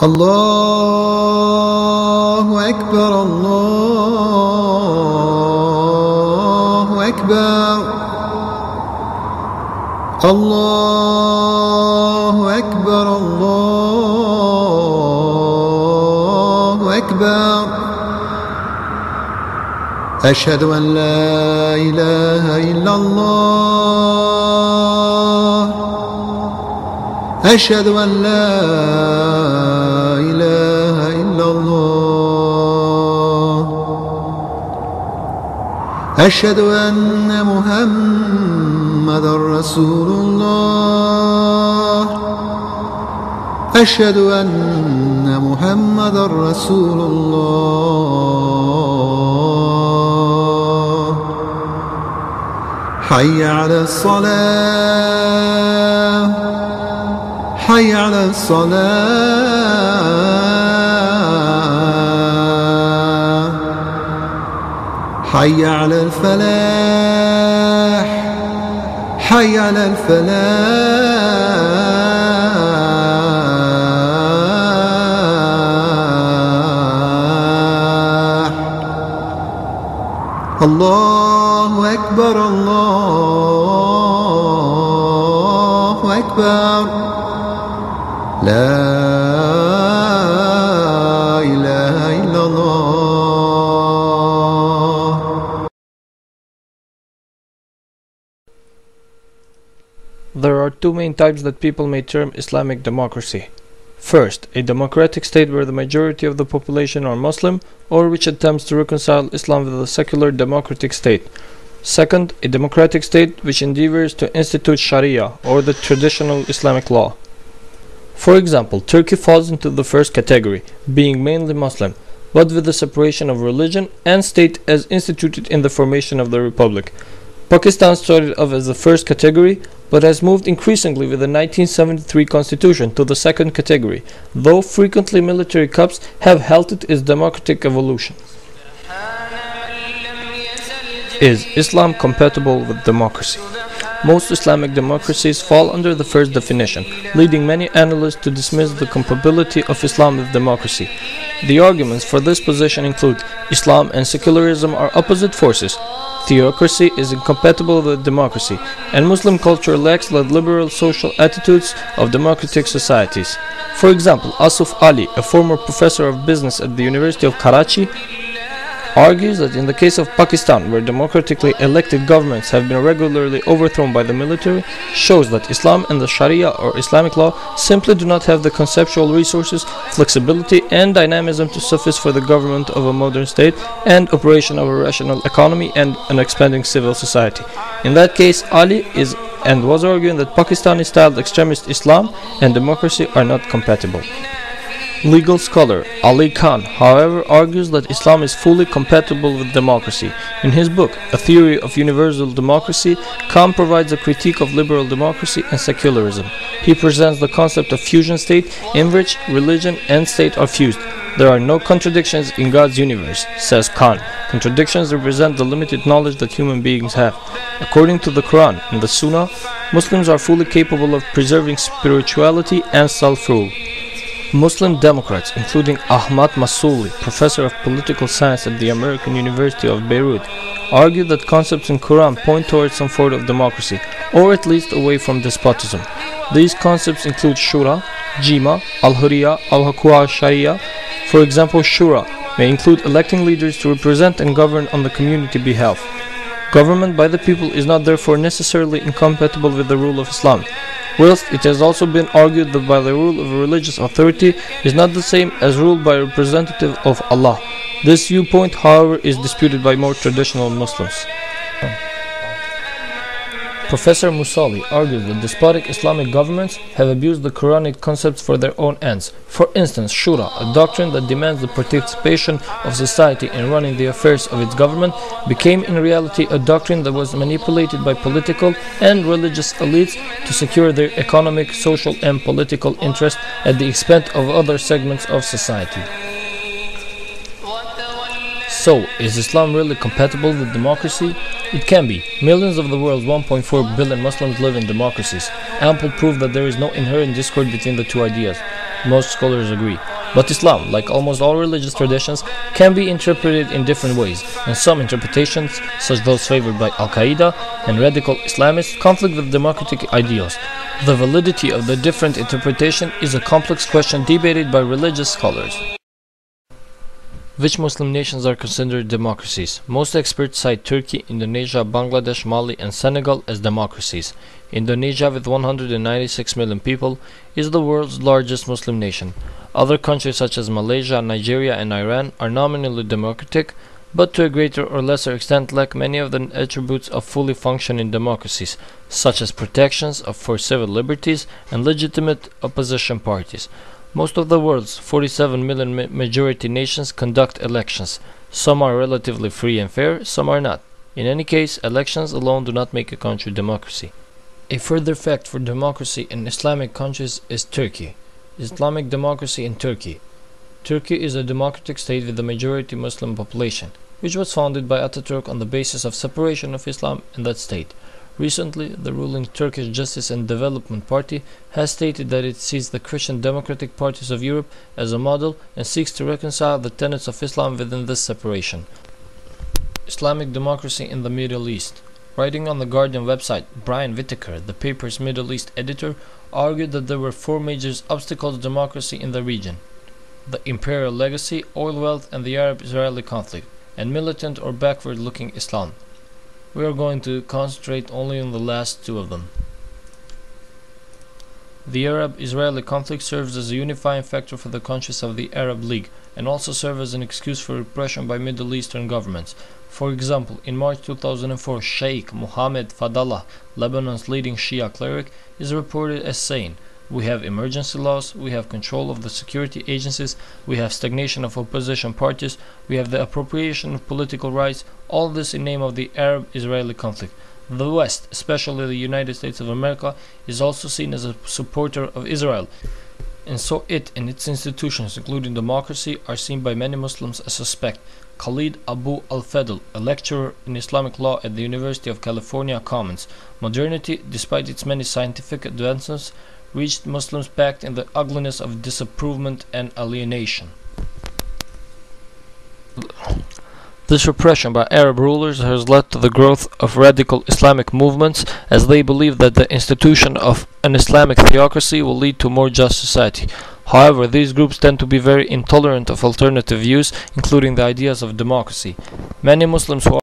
الله أكبر الله أكبر الله أكبر الله أكبر أشهد أن لا إله إلا الله أشهد أن لا إله إلا الله أشهد أن محمدا رسول الله أشهد أن محمدا رسول الله حي على الصلاة حي على الصلاة حي على الفلاح حي على الفلاح الله أكبر الله أكبر لا إله إلا الله. There are two main types that people may term Islamic democracy. First, a democratic state where the majority of the population are Muslim, or which attempts to reconcile Islam with a secular democratic state. Second, a democratic state which endeavors to institute Sharia, or the traditional Islamic law. For example, Turkey falls into the first category, being mainly Muslim, but with the separation of religion and state as instituted in the formation of the republic. Pakistan started off as the first category, but has moved increasingly with the 1973 constitution to the second category, though frequently military coups have halted its democratic evolution. Is Islam compatible with democracy? Most Islamic democracies fall under the first definition, leading many analysts to dismiss the compatibility of Islam with democracy. The arguments for this position include Islam and secularism are opposite forces, theocracy is incompatible with democracy, and Muslim culture lacks the liberal social attitudes of democratic societies. For example, Asif Ali, a former professor of business at the University of Karachi, argues that in the case of Pakistan, where democratically elected governments have been regularly overthrown by the military, shows that Islam and the Sharia or Islamic law simply do not have the conceptual resources, flexibility and dynamism to suffice for the government of a modern state and operation of a rational economy and an expanding civil society. In that case, Ali is and was arguing that Pakistani-styled extremist Islam and democracy are not compatible. Legal scholar Ali Khan, however, argues that Islam is fully compatible with democracy. In his book, A Theory of Universal Democracy, Khan provides a critique of liberal democracy and secularism. He presents the concept of fusion state, in which religion and state are fused. There are no contradictions in God's universe, says Khan. Contradictions represent the limited knowledge that human beings have. According to the Quran and the Sunnah, Muslims are fully capable of preserving spirituality and self-rule. Muslim Democrats, including Ahmad Massouli, professor of political science at the American University of Beirut, argue that concepts in Quran point towards some form of democracy, or at least away from despotism. These concepts include Shura, Jima, Al-Hurriya, Al-Haqqa, Sharia. For example, Shura may include electing leaders to represent and govern on the community behalf. Government by the people is not therefore necessarily incompatible with the rule of Islam, whilst it has also been argued that by the rule of a religious authority is not the same as rule by a representative of Allah. This viewpoint, however, is disputed by more traditional Muslims. Professor Musali argues that despotic Islamic governments have abused the Quranic concepts for their own ends. For instance, Shura, a doctrine that demands the participation of society in running the affairs of its government, became in reality a doctrine that was manipulated by political and religious elites to secure their economic, social and political interests at the expense of other segments of society. So, is Islam really compatible with democracy? It can be. Millions of the world's 1.4 billion Muslims live in democracies. Ample proof that there is no inherent discord between the two ideas. Most scholars agree. But Islam, like almost all religious traditions, can be interpreted in different ways, and some interpretations, such as those favored by Al-Qaeda and radical Islamists, conflict with democratic ideals. The validity of the different interpretation is a complex question debated by religious scholars. Which Muslim nations are considered democracies? Most experts cite Turkey, Indonesia, Bangladesh, Mali, and Senegal as democracies. Indonesia, with 196 million people, is the world's largest Muslim nation. Other countries such as Malaysia, Nigeria, and Iran are nominally democratic, but to a greater or lesser extent lack many of the attributes of fully functioning democracies, such as protections for civil liberties and legitimate opposition parties. Most of the world's 47 million majority nations conduct elections. Some are relatively free and fair, some are not. In any case, elections alone do not make a country democracy. A further fact for democracy in Islamic countries is Turkey. Islamic democracy in Turkey. Turkey is a democratic state with a majority Muslim population, which was founded by Ataturk on the basis of separation of Islam in that state. Recently, the ruling Turkish Justice and Development Party has stated that it sees the Christian democratic parties of Europe as a model and seeks to reconcile the tenets of Islam within this separation. Islamic democracy in the Middle East. Writing on the Guardian website, Brian Whitaker, the paper's Middle East editor, argued that there were four major obstacles to democracy in the region: the imperial legacy, oil wealth, and the Arab-Israeli conflict, and militant or backward-looking Islam. We are going to concentrate only on the last two of them. The Arab-Israeli conflict serves as a unifying factor for the countries of the Arab League, and also serves as an excuse for repression by Middle Eastern governments. For example, in March 2004, Sheikh Mohammed Fadallah, Lebanon's leading Shia cleric, is reported as saying, "We have emergency laws, we have control of the security agencies, we have stagnation of opposition parties, we have the appropriation of political rights, all this in name of the Arab-Israeli conflict. The West, especially the United States of America, is also seen as a supporter of Israel, and so it and its institutions, including democracy, are seen by many Muslims as suspect." Khalid Abu Al-Fadl, a lecturer in Islamic law at the University of California, comments, "Modernity, despite its many scientific advances, reached Muslims packed in the ugliness of disapproval and alienation." This repression by Arab rulers has led to the growth of radical Islamic movements, as they believe that the institution of an Islamic theocracy will lead to a more just society. However, these groups tend to be very intolerant of alternative views, including the ideas of democracy. Many Muslims who